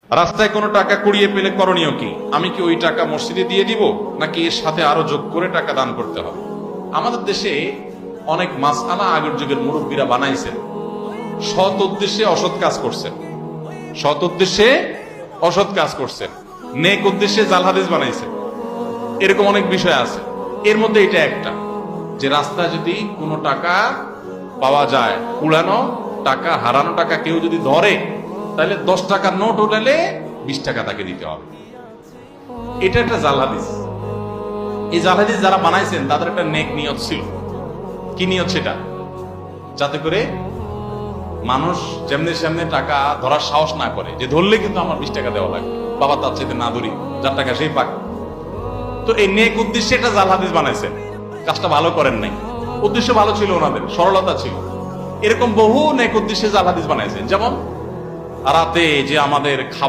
রাস্তায় কোনো টাকা কুড়িয়ে পেলে করণীয় কি? আমি কি ওই টাকা মসজিদে দিয়ে দিব, নাকি এর সাথে আরো যোগ করে টাকা দান করতে হবে? আমাদের দেশে অনেক মাসআলা আগের যুগের মুরব্বীরা বানাইছেন, সৎ উদ্দেশ্যে অসৎ কাজ করছেন, সৎ উদ্দেশ্যে অসৎ কাজ করছেন, নেক উদ্দেশ্যে জাল হাদিস বানাইছেন। এরকম অনেক বিষয় আছে। এর মধ্যে এটা একটা, যে রাস্তায় যদি কোনো টাকা পাওয়া যায়, উড়ানো টাকা, হারানো টাকা কেউ যদি ধরে, তাহলে 10 টাকার নোট উঠালে 20 টাকা তাকে দিতে হবে। এটা একটা জাল হাদিস। এই জাল হাদিস যারা বানাইছেন তাদের একটা নেক নিয়ত ছিল। কি নিয়ত সেটা? যাতে করে মানুষ যেমনি সেমনি টাকা ধরার সাহস না করে, যে ধরলে কিন্তু আমার 20 টাকা দেওয়া লাগবে, বাবা তার চাইতে না ধরি, যার টাকা সেই পাক। তো এই নেক উদ্দেশ্যে এটা জাল হাদিস বানাইছেন, কাজটা ভালো করেন নাই। উদ্দেশ্য ভালো ছিল, ওনাদের সরলতা ছিল। এরকম বহু নেক উদ্দেশ্যে জাল হাদিস বানাইছেন। যেমন রাতে যে আমাদের খাবার